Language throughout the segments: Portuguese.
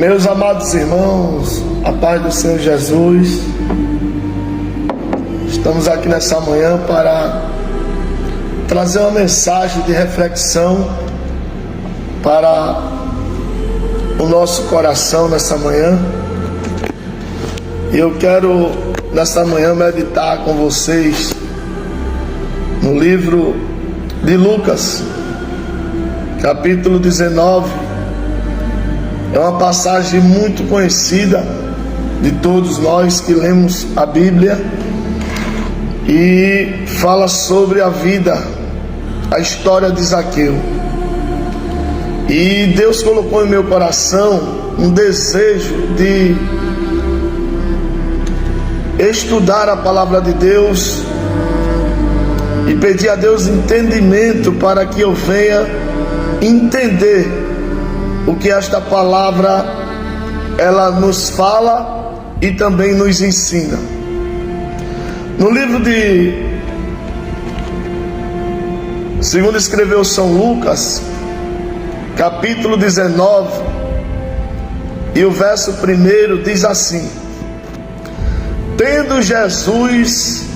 Meus amados irmãos, a paz do Senhor Jesus, estamos aqui nessa manhã para trazer uma mensagem de reflexão para o nosso coração nessa manhã. E eu quero nessa manhã meditar com vocês no livro de Lucas, capítulo 19. É uma passagem muito conhecida de todos nós que lemos a Bíblia e fala sobre a vida, a história de Zaqueu. E Deus colocou em meu coração um desejo de estudar a palavra de Deus e pedir a Deus entendimento para que eu venha entender o que esta palavra ela nos fala e também nos ensina. No livro de segundo escreveu São Lucas, capítulo 19, e o verso 1 diz assim: tendo Jesus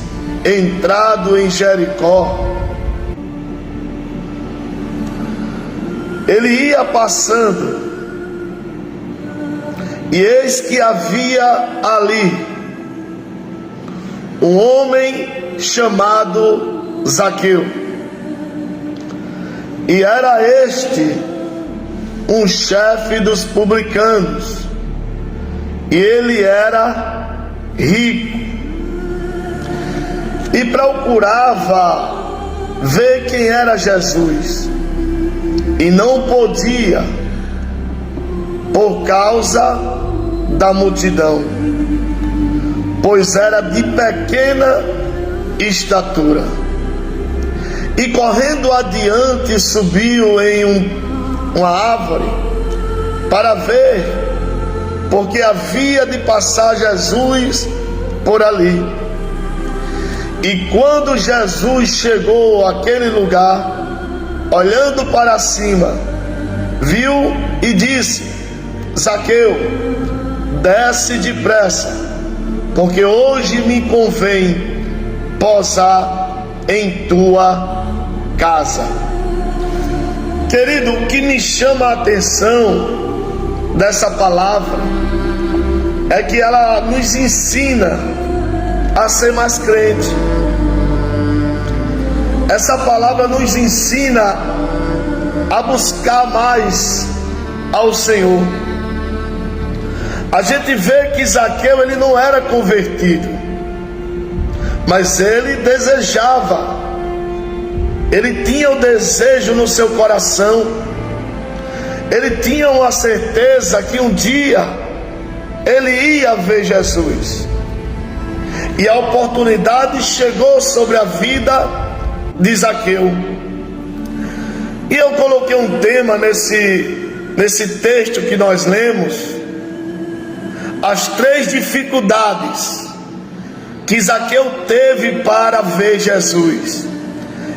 entrado em Jericó, ele ia passando, e eis que havia ali um homem chamado Zaqueu, e era este um chefe dos publicanos, e ele era rico, e procurava ver quem era Jesus, e não podia, por causa da multidão, pois era de pequena estatura. E correndo adiante, subiu em uma árvore para ver, porque havia de passar Jesus por ali. E quando Jesus chegou àquele lugar, olhando para cima, viu e disse: Zaqueu, desce depressa, porque hoje me convém posar em tua casa. Querido, o que me chama a atenção dessa palavra é que ela nos ensina a ser mais crente. Essa palavra nos ensina a buscar mais ao Senhor. A gente vê que Zaqueu ele não era convertido, mas ele desejava, ele tinha o desejo no seu coração, ele tinha uma certeza que um dia ele ia ver Jesus, e a oportunidade chegou sobre a vida de Zaqueu. E eu coloquei um tema nesse texto que nós lemos: as 3 dificuldades que Zaqueu teve para ver Jesus.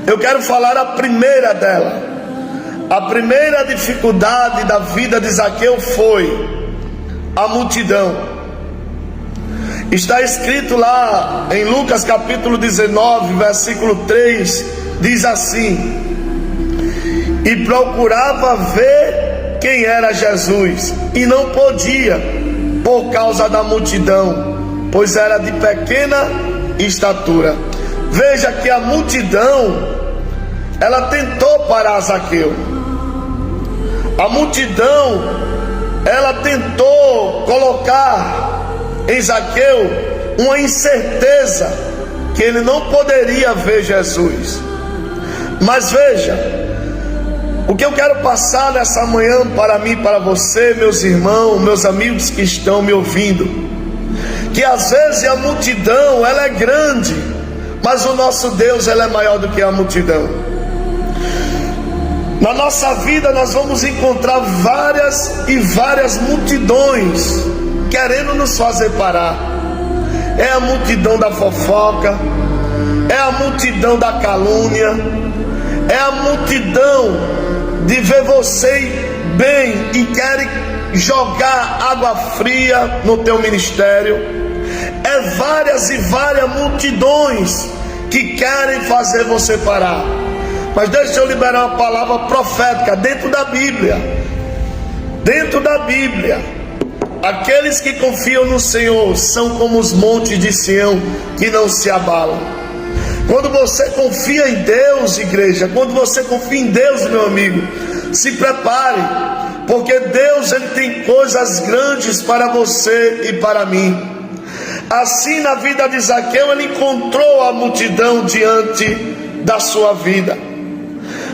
Eu quero falar a primeira dela. A primeira dificuldade da vida de Zaqueu foi a multidão. Está escrito lá em Lucas capítulo 19, versículo 3, diz assim: e procurava ver quem era Jesus, e não podia, por causa da multidão, pois era de pequena estatura. Veja que a multidão, ela tentou parar Zaqueu. A multidão, ela tentou colocar em Zaqueu uma incerteza que ele não poderia ver Jesus. Mas veja, o que eu quero passar nessa manhã para mim, para você, meus irmãos, meus amigos que estão me ouvindo, que às vezes a multidão ela é grande, mas o nosso Deus ele é maior do que a multidão. Na nossa vida nós vamos encontrar várias multidões querendo nos fazer parar. É a multidão da fofoca, é a multidão da calúnia, é a multidão de ver você bem e querem jogar água fria no teu ministério, é várias e várias multidões que querem fazer você parar. Mas deixa eu liberar uma palavra profética dentro da Bíblia. Dentro da Bíblia, aqueles que confiam no Senhor são como os montes de Sião que não se abalam. Quando você confia em Deus, igreja, quando você confia em Deus, meu amigo, se prepare, porque Deus, ele tem coisas grandes para você e para mim. Assim, na vida de Zaqueu, ele encontrou a multidão diante da sua vida.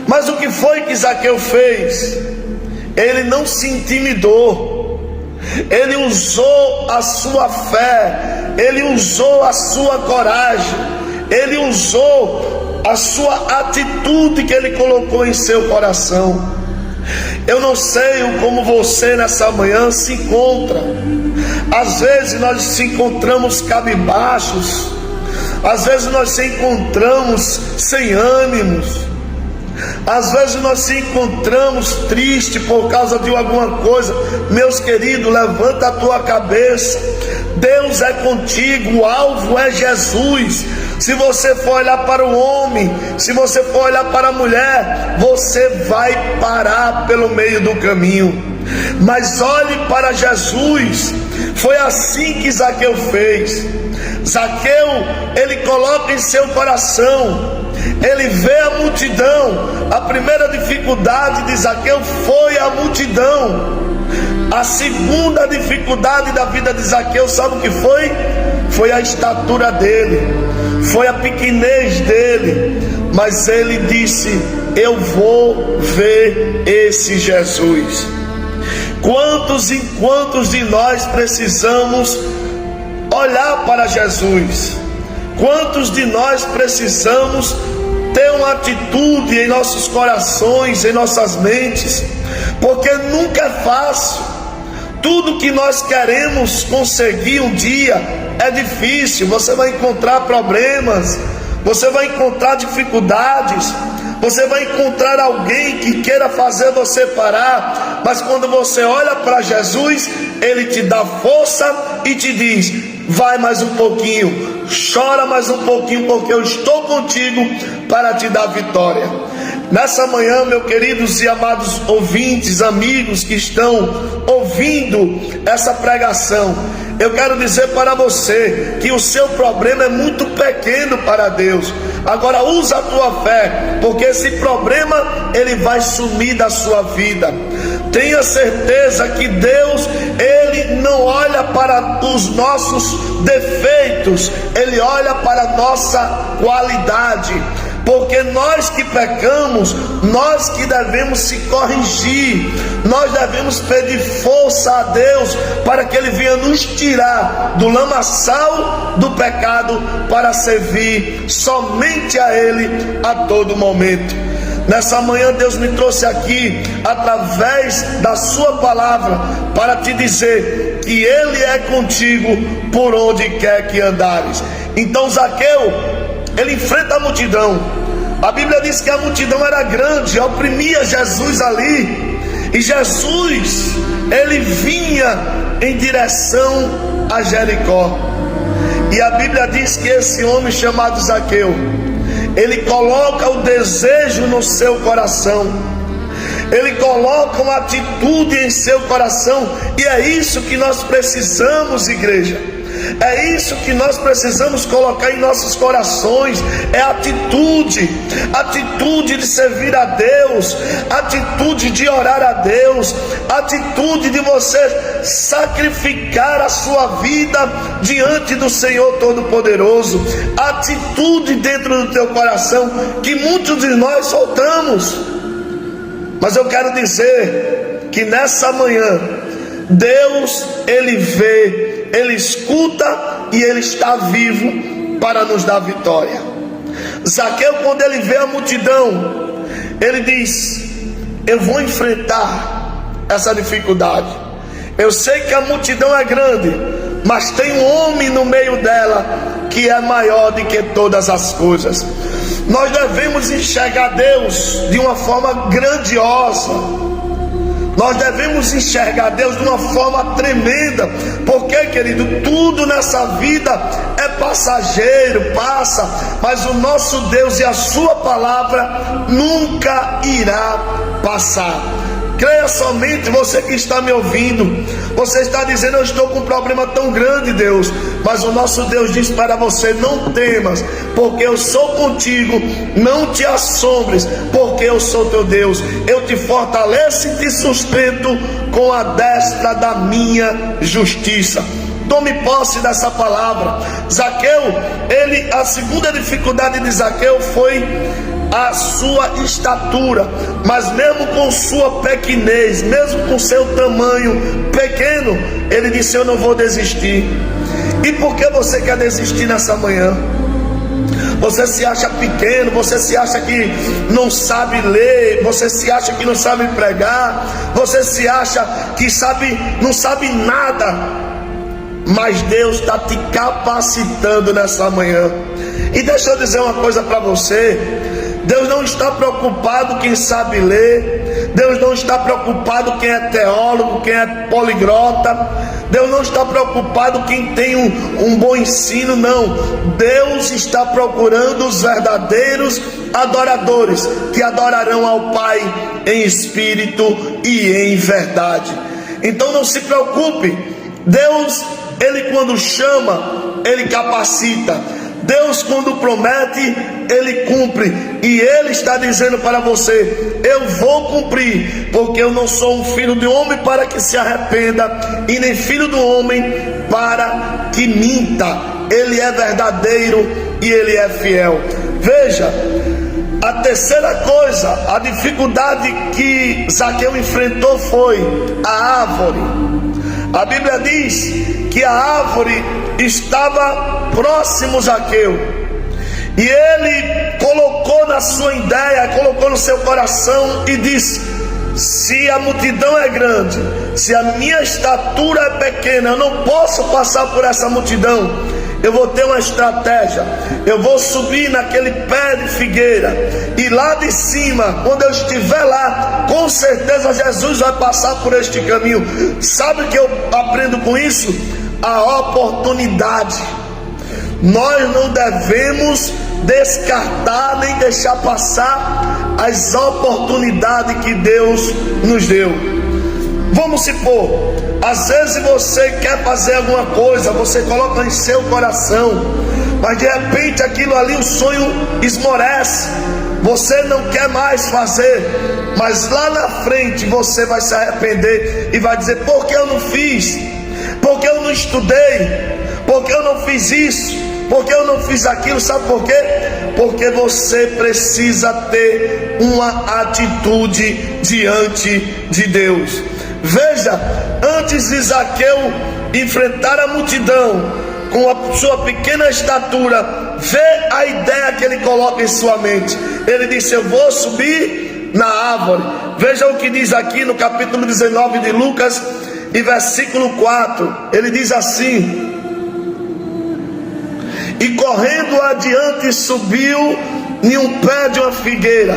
Mas o que foi que Zaqueu fez? Ele não se intimidou, ele usou a sua fé, ele usou a sua coragem, ele usou a sua atitude que ele colocou em seu coração. Eu não sei como você nessa manhã se encontra. Às vezes nós se encontramos cabisbaixos, às vezes nós se encontramos sem ânimos, às vezes nós se encontramos tristes por causa de alguma coisa. Meus queridos, levanta a tua cabeça, Deus é contigo, o alvo é Jesus. Se você for olhar para o homem, se você for olhar para a mulher, você vai parar pelo meio do caminho. Mas olhe para Jesus. Foi assim que Zaqueu fez. Zaqueu, ele coloca em seu coração, ele vê a multidão. A primeira dificuldade de Zaqueu foi a multidão. A segunda dificuldade da vida de Zaqueu, sabe o que foi? Foi a estatura dele, foi a pequenez dele. Mas ele disse: eu vou ver esse Jesus. Quantos e quantos de nós precisamos olhar para Jesus? Quantos de nós precisamos ter uma atitude em nossos corações, em nossas mentes? Porque nunca é fácil. Tudo que nós queremos conseguir um dia é difícil. Você vai encontrar problemas, você vai encontrar dificuldades, você vai encontrar alguém que queira fazer você parar. Mas quando você olha para Jesus, ele te dá força e te diz: vai mais um pouquinho, chora mais um pouquinho, porque eu estou contigo para te dar vitória. Nessa manhã, meus queridos e amados ouvintes, amigos que estão ouvindo essa pregação, eu quero dizer para você que o seu problema é muito pequeno para Deus. Agora usa a tua fé, porque esse problema ele vai sumir da sua vida. Tenha certeza que Deus, ele não olha para os nossos defeitos, ele olha para a nossa qualidade. Porque nós que pecamos, nós que devemos se corrigir, nós devemos pedir força a Deus para que Ele venha nos tirar do lamaçal do pecado, para servir somente a Ele a todo momento. Nessa manhã Deus me trouxe aqui, através da sua palavra, para te dizer que Ele é contigo por onde quer que andares. Então Zaqueu, ele enfrenta a multidão. A Bíblia diz que a multidão era grande, oprimia Jesus ali. E Jesus, ele vinha em direção a Jericó. E a Bíblia diz que esse homem chamado Zaqueu, ele coloca o desejo no seu coração, ele coloca uma atitude em seu coração. E é isso que nós precisamos, igreja. É isso que nós precisamos colocar em nossos corações. É atitude, atitude de servir a Deus, atitude de orar a Deus, atitude de você sacrificar a sua vida diante do Senhor Todo-Poderoso, atitude dentro do teu coração que muitos de nós soltamos. Mas eu quero dizer que nessa manhã Deus, ele vê, ele escuta e ele está vivo para nos dar vitória. Zaqueu, quando ele vê a multidão, ele diz: eu vou enfrentar essa dificuldade. Eu sei que a multidão é grande, mas tem um homem no meio dela que é maior do que todas as coisas. Nós devemos enxergar Deus de uma forma grandiosa. Nós devemos enxergar Deus de uma forma tremenda, porque, querido, tudo nessa vida é passageiro, passa, mas o nosso Deus e a sua palavra nunca irá passar. Creia somente, você que está me ouvindo. Você está dizendo: eu estou com um problema tão grande, Deus. Mas o nosso Deus diz para você: não temas, porque eu sou contigo. Não te assombres, porque eu sou teu Deus. Eu te fortaleço e te sustento com a destra da minha justiça. Tome posse dessa palavra. Zaqueu, a segunda dificuldade de Zaqueu foi a sua estatura, mas mesmo com sua pequenez, mesmo com seu tamanho pequeno, ele disse: eu não vou desistir. E por que você quer desistir nessa manhã? Você se acha pequeno, você se acha que não sabe ler, você se acha que não sabe pregar, você se acha que não sabe nada. Mas Deus está te capacitando nessa manhã. E deixa eu dizer uma coisa para você: Deus não está preocupado quem sabe ler, Deus não está preocupado quem é teólogo, quem é poliglota, Deus não está preocupado quem tem um bom ensino, não. Deus está procurando os verdadeiros adoradores, que adorarão ao Pai em espírito e em verdade. Então não se preocupe, Deus, Ele quando chama, Ele capacita. Deus quando promete, Ele cumpre. E Ele está dizendo para você: eu vou cumprir, porque eu não sou um filho de homem para que se arrependa, e nem filho do homem para que minta. Ele é verdadeiro e Ele é fiel. Veja, a terceira coisa, a dificuldade que Zaqueu enfrentou foi a árvore. A Bíblia diz que a árvore estava próximo a Zaqueu, e ele colocou na sua ideia, colocou no seu coração e disse: se a multidão é grande, se a minha estatura é pequena, eu não posso passar por essa multidão. Eu vou ter uma estratégia. Eu vou subir naquele pé de figueira, e lá de cima, quando eu estiver lá, com certeza Jesus vai passar por este caminho. Sabe o que eu aprendo com isso? A oportunidade. Nós não devemos descartar nem deixar passar as oportunidades que Deus nos deu. Vamos supor, às vezes você quer fazer alguma coisa, você coloca em seu coração, mas de repente aquilo ali, o sonho esmorece, você não quer mais fazer, mas lá na frente você vai se arrepender e vai dizer: por que eu não fiz? Por que eu não estudei? Por que eu não fiz isso? Por que eu não fiz aquilo? Sabe por quê? Porque você precisa ter uma atitude diante de Deus. Veja, antes de Zaqueu enfrentar a multidão com a sua pequena estatura, vê a ideia que ele coloca em sua mente. Ele disse: eu vou subir na árvore. Veja o que diz aqui no capítulo 19 de Lucas, e versículo 4, ele diz assim: e correndo adiante subiu em um pé de uma figueira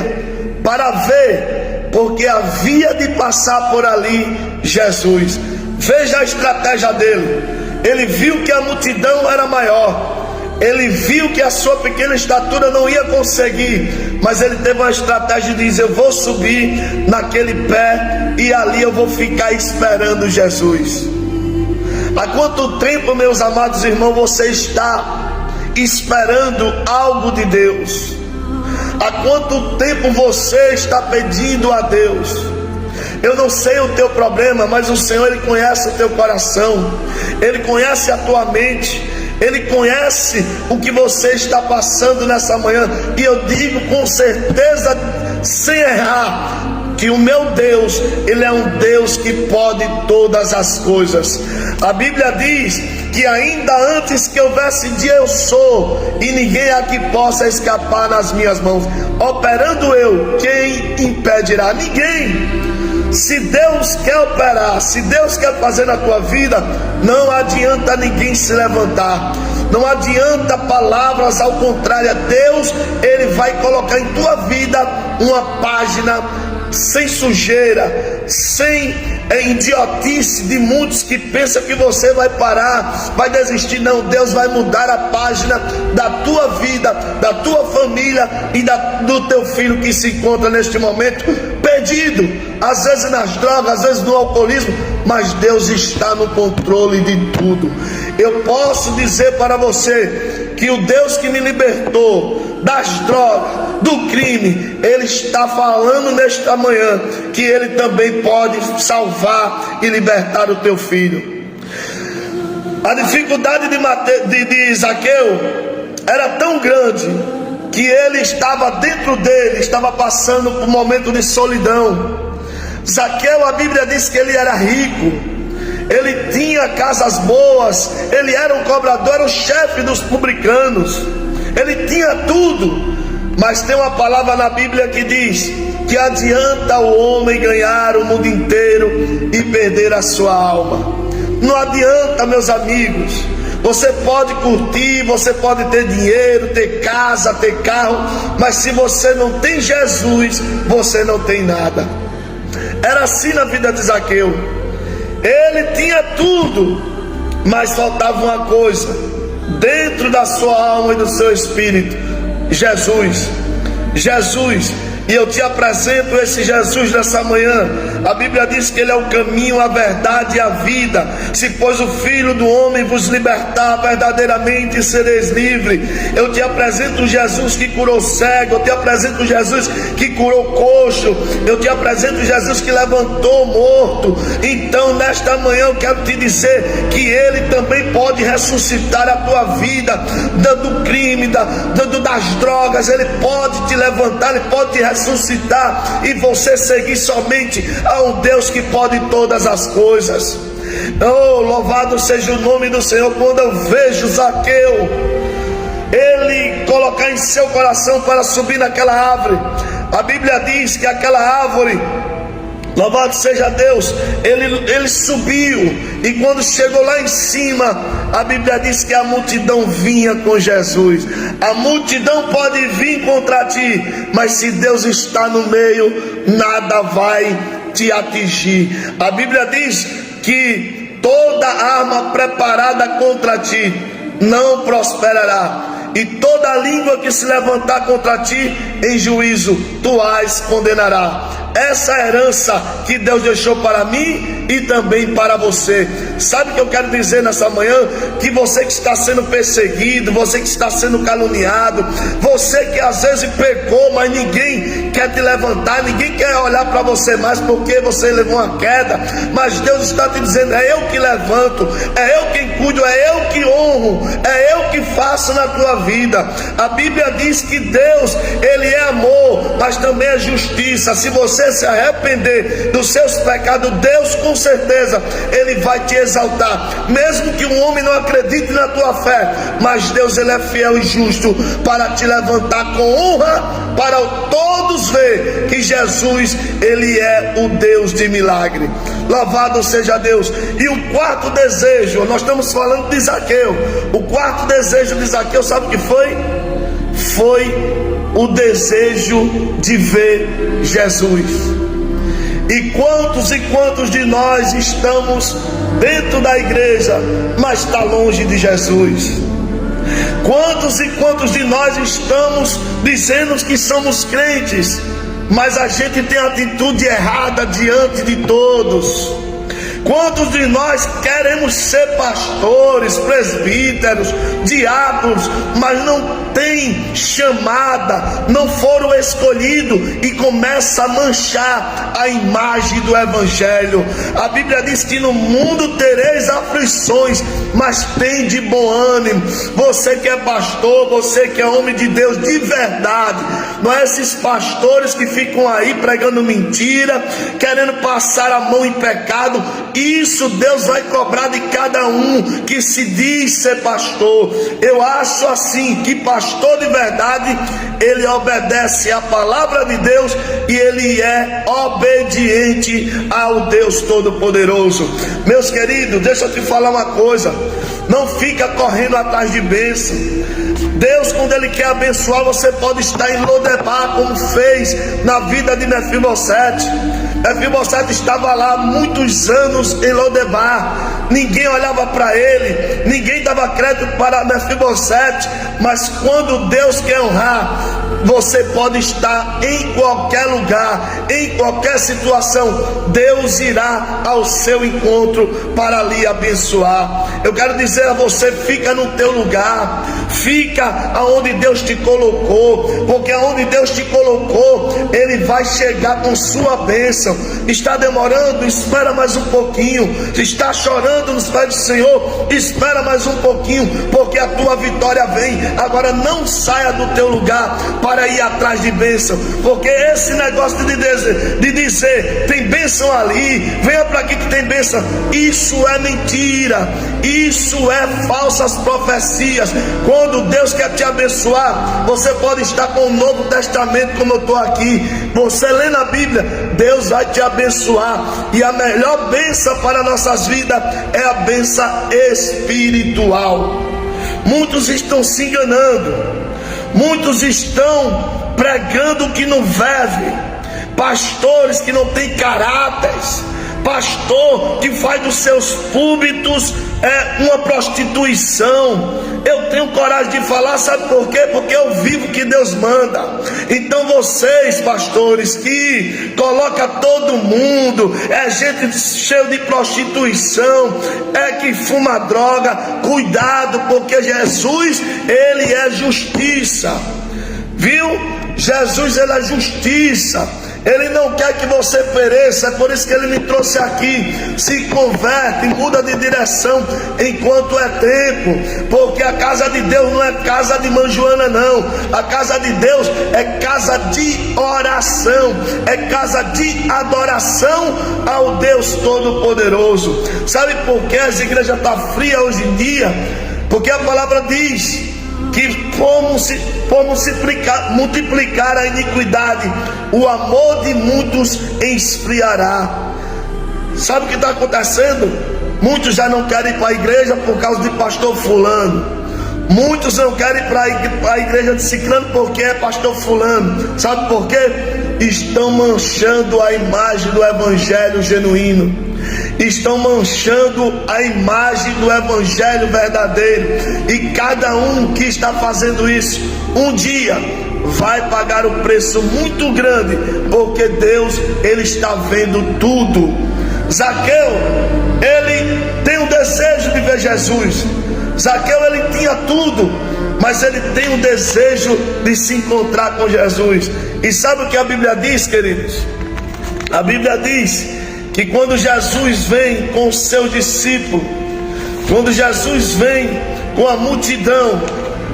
para ver, porque havia de passar por ali Jesus. Veja a estratégia dele. Ele viu que a multidão era maior, ele viu que a sua pequena estatura não ia conseguir, mas ele teve uma estratégia de dizer: eu vou subir naquele pé e ali eu vou ficar esperando Jesus. Há quanto tempo, meus amados irmãos, você está esperando algo de Deus? Há quanto tempo você está pedindo a Deus? Eu não sei o teu problema, mas o Senhor, Ele conhece o teu coração, Ele conhece a tua mente, Ele conhece o que você está passando nessa manhã. E eu digo com certeza, sem errar, que o meu Deus, Ele é um Deus que pode todas as coisas. A Bíblia diz que ainda antes que houvesse dia eu sou, e ninguém aqui possa escapar nas minhas mãos. Operando eu, quem impedirá? Ninguém. Se Deus quer operar, se Deus quer fazer na tua vida, não adianta ninguém se levantar. Não adianta palavras ao contrário. Deus, Ele vai colocar em tua vida uma página sem sujeira, sem idiotice de muitos que pensam que você vai parar, vai desistir. Não, Deus vai mudar a página da tua vida, da tua família e do teu filho que se encontra neste momento perdido, às vezes nas drogas, às vezes no alcoolismo, mas Deus está no controle de tudo. Eu posso dizer para você que o Deus que me libertou das drogas, do crime, Ele está falando nesta manhã que Ele também pode salvar e libertar o teu filho. A dificuldade de Zaqueu era tão grande que ele estava dentro dele, estava passando por um momento de solidão. Zaqueu, a Bíblia diz que ele era rico, ele tinha casas boas, ele era um cobrador, era o chefe dos publicanos, ele tinha tudo. Mas tem uma palavra na Bíblia que diz que adianta o homem ganhar o mundo inteiro e perder a sua alma. Não adianta, meus amigos. Você pode curtir, você pode ter dinheiro, ter casa, ter carro, mas se você não tem Jesus, você não tem nada. Era assim na vida de Zaqueu. Ele tinha tudo, mas faltava uma coisa dentro da sua alma e do seu espírito: Jesus. Jesus. E eu te apresento esse Jesus nessa manhã. A Bíblia diz que Ele é o caminho, a verdade e a vida. Se pois o Filho do homem vos libertar, verdadeiramente sereis livres. Eu te apresento Jesus que curou cego, eu te apresento Jesus que curou coxo, eu te apresento Jesus que levantou morto. Então nesta manhã eu quero te dizer que Ele também pode ressuscitar a tua vida do crime, das drogas. Ele pode te levantar, Ele pode te ressuscitar e você seguir somente a um Deus que pode todas as coisas. Oh, louvado seja o nome do Senhor. Quando eu vejo Zaqueu, ele colocar em seu coração para subir naquela árvore, a Bíblia diz que aquela árvore, louvado seja Deus, ele subiu, e quando chegou lá em cima, a Bíblia diz que a multidão vinha com Jesus. A multidão pode vir contra ti, mas se Deus está no meio, nada vai te atingir. A Bíblia diz que toda arma preparada contra ti não prosperará, e toda língua que se levantar contra ti em juízo tu as condenará. Essa é a herança que Deus deixou para mim e também para você. Sabe o que eu quero dizer nessa manhã? Que você que está sendo perseguido, você que está sendo caluniado, você que às vezes pecou, mas ninguém quer te levantar, ninguém quer olhar para você mais porque você levou uma queda, mas Deus está te dizendo: é eu que levanto, é eu quem cuido, é eu que honro, é eu que faço na tua vida. A Bíblia diz que Deus, Ele é amor, mas também é justiça. Se você se arrepender dos seus pecados, Deus com certeza Ele vai te exaltar, mesmo que um homem não acredite na tua fé, mas Deus, Ele é fiel e justo para te levantar com honra, para todos ver que Jesus, Ele é o Deus de milagre. Louvado seja Deus. E o quarto desejo, nós estamos falando de Zaqueu, o quarto desejo de Zaqueu, sabe o que foi? Foi o desejo de ver Jesus. E quantos de nós estamos dentro da igreja, mas está longe de Jesus? Quantos de nós estamos dizendo que somos crentes, mas a gente tem atitude errada diante de todos? Quantos de nós queremos ser pastores, presbíteros, diáconos, mas não tem chamada, não foram escolhidos e começa a manchar a imagem do Evangelho? A Bíblia diz que no mundo tereis aflições, mas tem de bom ânimo. Você que é pastor, você que é homem de Deus de verdade, não é esses pastores que ficam aí pregando mentira, querendo passar a mão em pecado. Isso Deus vai cobrar de cada um que se diz ser pastor. Eu acho assim que pastor de verdade, ele obedece à palavra de Deus e ele é obediente ao Deus Todo-Poderoso. Meus queridos, deixa eu te falar uma coisa. Não fica correndo atrás de bênção. Deus, quando Ele quer abençoar, você pode estar em Lodebar, como fez na vida de Mefibosete. Mefibosete estava lá muitos anos em Lodebar. Ninguém olhava para ele, ninguém dava crédito para Mefibosete. Mas quando Deus quer honrar, você pode estar em qualquer lugar, em qualquer situação. Deus irá ao seu encontro para lhe abençoar. Eu quero dizer a você: fica no teu lugar, fica aonde Deus te colocou, porque aonde Deus te colocou, Ele vai chegar com sua bênção. Está demorando? Espera mais um pouquinho. Está chorando nos pés do Senhor? Espera mais um pouquinho, porque a tua vitória vem. Agora não saia do teu lugar para ir atrás de bênção, porque esse negócio de dizer tem bênção ali, venha para aqui que tem bênção, isso é mentira, isso é falsas profecias. Quando Deus quer te abençoar, você pode estar com o Novo Testamento, como eu estou aqui, você lê na Bíblia, Deus vai te abençoar. E a melhor bênção para nossas vidas é a bênção espiritual. Muitos estão se enganando, muitos estão pregando que não deve, pastores que não têm caráter, pastor que faz dos seus púlpitos uma prostituição. Eu tenho coragem de falar, sabe por quê? Porque eu vivo o que Deus manda. Então vocês, pastores, que colocam todo mundo, gente cheia de prostituição, que fuma droga, cuidado, porque Jesus, Ele é justiça, viu? Jesus, Ele é justiça. Ele não quer que você pereça, é por isso que Ele me trouxe aqui. Se converte, muda de direção enquanto é tempo, porque a casa de Deus não é casa de manjoana não. A casa de Deus é casa de oração, é casa de adoração ao Deus Todo-Poderoso. Sabe por que as igrejas estão frias hoje em dia? Porque a palavra diz que por multiplicar a iniquidade, o amor de muitos esfriará. Sabe o que está acontecendo? Muitos já não querem ir para a igreja por causa de pastor fulano. Muitos não querem ir para a igreja de ciclano porque é pastor fulano. Sabe por quê? Estão manchando a imagem do evangelho genuíno, estão manchando a imagem do evangelho verdadeiro. E cada um que está fazendo isso, um dia vai pagar o preço muito grande, porque Deus, Ele está vendo tudo. Zaqueu, ele tem um desejo de ver Jesus. Zaqueu, ele tinha tudo, mas ele tem um desejo de se encontrar com Jesus. E sabe o que a Bíblia diz, queridos? A Bíblia diz que quando Jesus vem com os seus discípulos, quando Jesus vem com a multidão,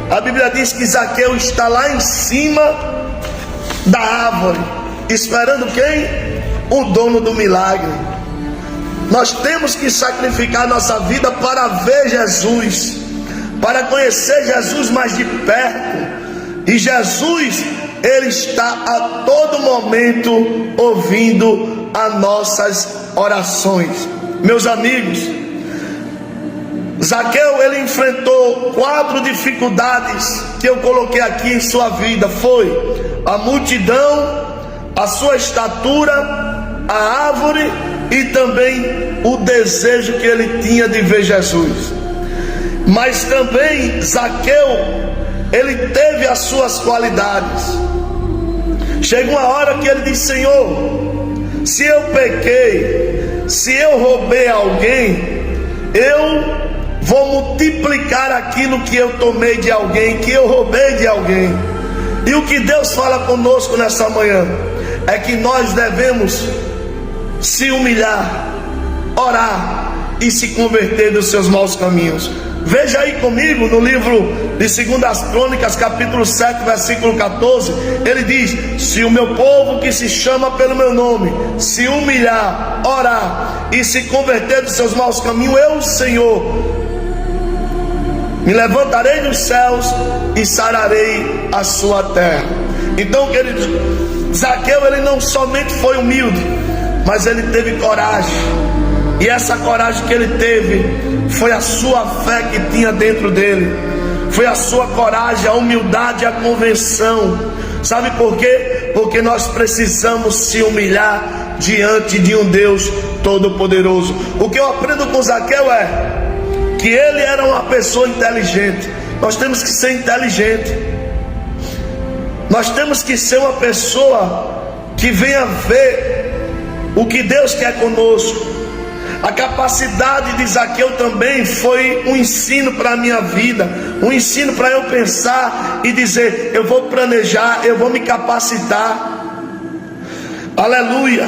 a Bíblia diz que Zaqueu está lá em cima da árvore, esperando quem? O dono do milagre. Nós temos que sacrificar nossa vida para ver Jesus, para conhecer Jesus mais de perto. E Jesus, Ele está a todo momento ouvindo as nossas orações. Meus amigos, Zaqueu, ele enfrentou 4 dificuldades que eu coloquei aqui em sua vida. Foi a multidão, a sua estatura, a árvore e também o desejo que ele tinha de ver Jesus. Mas também Zaqueu, ele teve as suas qualidades. Chegou uma hora que ele disse: Senhor, se eu pequei, se eu roubei alguém, eu vou multiplicar aquilo que eu tomei de alguém, que eu roubei de alguém. E o que Deus fala conosco nessa manhã é que nós devemos se humilhar, orar e se converter dos seus maus caminhos. Veja aí comigo no livro de 2 Crônicas, capítulo 7, versículo 14. Ele diz: se o meu povo que se chama pelo meu nome se humilhar, orar e se converter dos seus maus caminhos, eu, Senhor, me levantarei dos céus e sararei a sua terra. Então, queridos, Zaqueu, ele não somente foi humilde, mas ele teve coragem. E essa coragem que ele teve foi a sua fé que tinha dentro dele, foi a sua coragem, a humildade, a convenção. Sabe por quê? Porque nós precisamos se humilhar diante de um Deus todo-poderoso. O que eu aprendo com Zaqueu é que ele era uma pessoa inteligente. Nós temos que ser inteligente. Nós temos que ser uma pessoa que venha ver o que Deus quer conosco. A capacidade de Zaqueu também foi um ensino para a minha vida, um ensino para eu pensar e dizer: eu vou planejar, eu vou me capacitar, aleluia,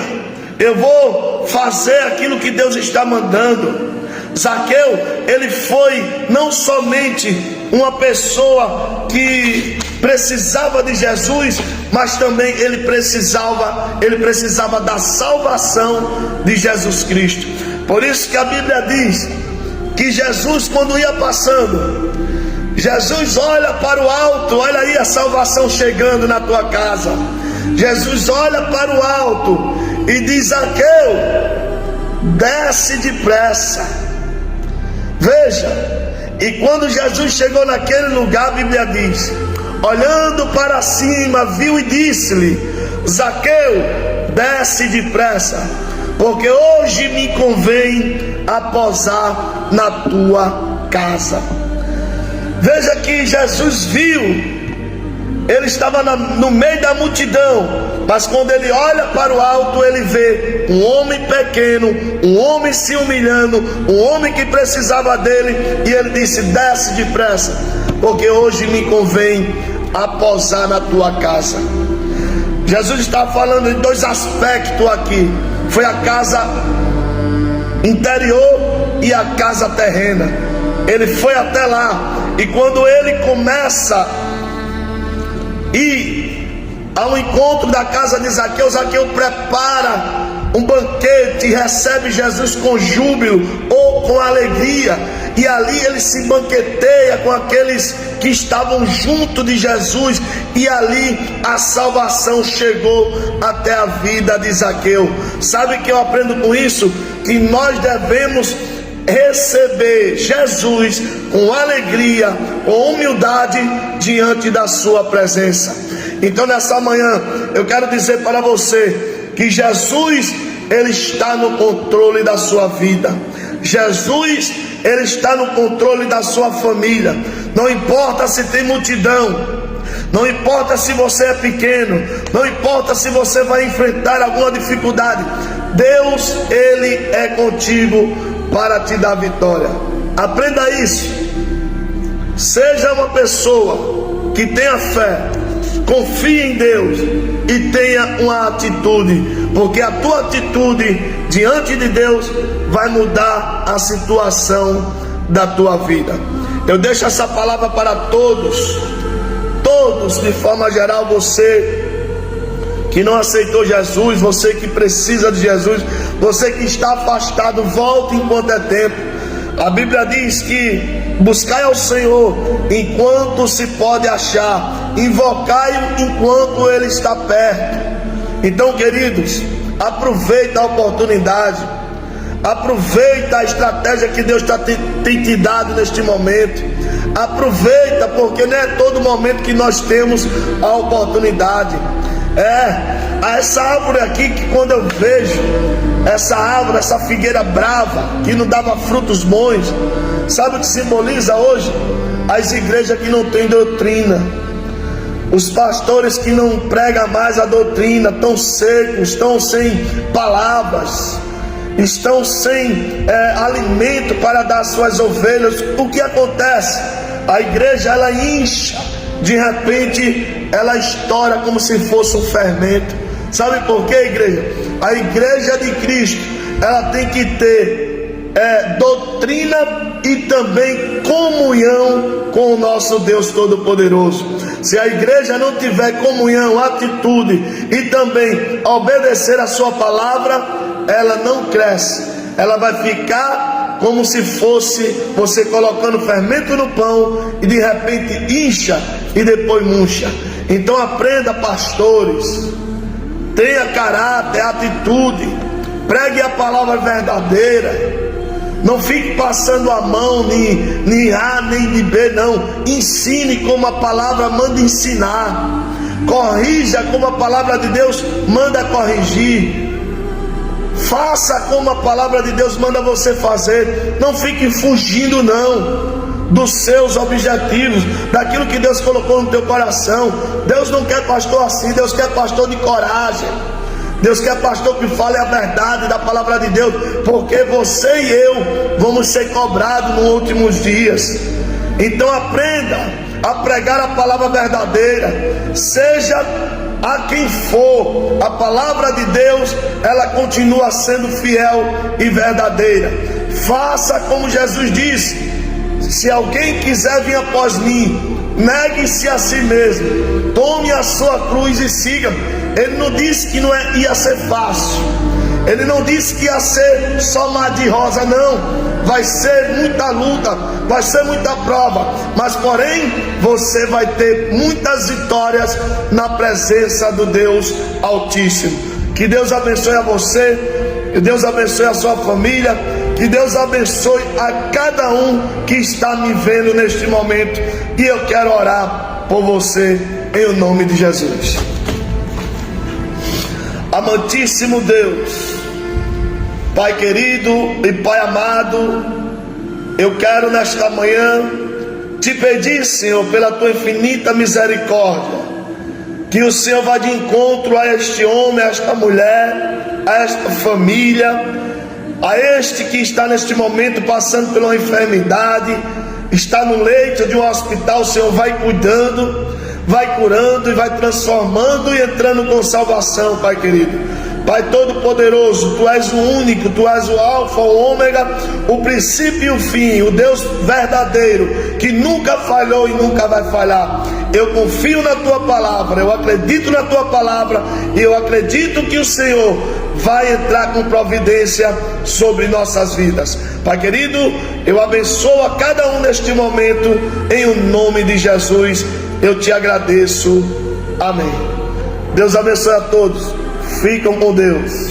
eu vou fazer aquilo que Deus está mandando. Zaqueu, ele foi não somente uma pessoa que precisava de Jesus, mas também ele precisava da salvação de Jesus Cristo. Por isso que a Bíblia diz que Jesus, quando ia passando, Jesus olha para o alto, olha aí a salvação chegando na tua casa. Jesus olha para o alto e diz: Zaqueu, desce depressa. Veja, e quando Jesus chegou naquele lugar, a Bíblia diz: olhando para cima, viu e disse-lhe: Zaqueu, desce depressa, porque hoje me convém a posar na tua casa. Veja que Jesus viu, ele estava no meio da multidão, mas quando ele olha para o alto, ele vê um homem pequeno, um homem se humilhando, um homem que precisava dele, e ele disse: desce depressa, porque hoje me convém a posar na tua casa. Jesus está falando de dois aspectos aqui: foi a casa interior e a casa terrena. Ele foi até lá, e quando ele começa a ir ao encontro da casa de Zaqueu, Zaqueu prepara um banquete e recebe Jesus com júbilo ou com alegria, e ali ele se banqueteia com aqueles que estavam junto de Jesus, e ali a salvação chegou até a vida de Zaqueu. Sabe o que eu aprendo com isso? Que nós devemos receber Jesus com alegria, com humildade diante da sua presença. Então nessa manhã eu quero dizer para você que Jesus, ele está no controle da sua vida. Jesus, ele está no controle da sua família. Não importa se tem multidão, não importa se você é pequeno, não importa se você vai enfrentar alguma dificuldade, Deus, ele é contigo para te dar vitória. Aprenda isso. Seja uma pessoa que tenha fé, confie em Deus e tenha uma atitude, porque a tua atitude diante de Deus vai mudar a situação da tua vida. Eu deixo essa palavra para todos de forma geral. Você que não aceitou Jesus, você que precisa de Jesus, você que está afastado, volte enquanto é tempo. A Bíblia diz que buscai ao Senhor enquanto se pode achar, invocai-o enquanto ele está perto. Então, queridos, aproveita a oportunidade, aproveita a estratégia que Deus tem te dado neste momento. Aproveita, porque não é todo momento que nós temos a oportunidade. Essa árvore aqui, que quando eu vejo essa árvore, essa figueira brava que não dava frutos bons, sabe o que simboliza hoje? As igrejas que não têm doutrina, os pastores que não pregam mais a doutrina, estão secos, estão sem palavras, estão sem alimento para dar às suas ovelhas. O que acontece? A igreja, ela incha, de repente ela estoura como se fosse um fermento. Sabe por quê, igreja? A igreja de Cristo, ela tem que ter doutrina e também comunhão com o nosso Deus Todo-Poderoso. Se a igreja não tiver comunhão, atitude e também obedecer a sua palavra, ela não cresce. Ela vai ficar como se fosse você colocando fermento no pão e de repente incha e depois murcha. Então aprenda, pastores, tenha caráter, atitude, Pregue a palavra verdadeira. Não fique passando a mão, nem A, nem de B, não. Ensine como a palavra manda ensinar. Corrija como a palavra de Deus manda corrigir. Faça como a palavra de Deus manda você fazer. Não fique fugindo, não, dos seus objetivos, daquilo que Deus colocou no teu coração. Deus não quer pastor assim. Deus quer pastor de coragem. Deus quer pastor que fale a verdade da palavra de Deus, porque você e eu vamos ser cobrados nos últimos dias. Então aprenda a pregar a palavra verdadeira, seja a quem for. A palavra de Deus, ela continua sendo fiel e verdadeira. Faça como Jesus disse: se alguém quiser vir após mim, negue-se a si mesmo, tome a sua cruz e siga-me. Ele não disse que ia ser fácil. Ele não disse que ia ser só mar de rosa, não. Vai ser muita luta, vai ser muita prova, mas porém você vai ter muitas vitórias na presença do Deus Altíssimo. Que Deus abençoe a você, que Deus abençoe a sua família, que Deus abençoe a cada um que está me vendo neste momento. E eu quero orar por você em o nome de Jesus. Amantíssimo Deus, Pai querido e Pai amado, eu quero nesta manhã te pedir, Senhor, pela tua infinita misericórdia, que o Senhor vá de encontro a este homem, a esta mulher, a esta família, a este que está neste momento passando por uma enfermidade, está no leito de um hospital. O Senhor vai cuidando, vai curando e vai transformando e entrando com salvação, Pai querido. Pai Todo-Poderoso, Tu és o único, Tu és o Alfa, o Ômega, o princípio e o fim, o Deus verdadeiro, que nunca falhou e nunca vai falhar. Eu confio na Tua palavra, eu acredito na Tua palavra, e eu acredito que o Senhor vai entrar com providência sobre nossas vidas. Pai querido, eu abençoo a cada um neste momento, em o nome de Jesus, eu te agradeço. Amém. Deus abençoe a todos. Ficam com Deus.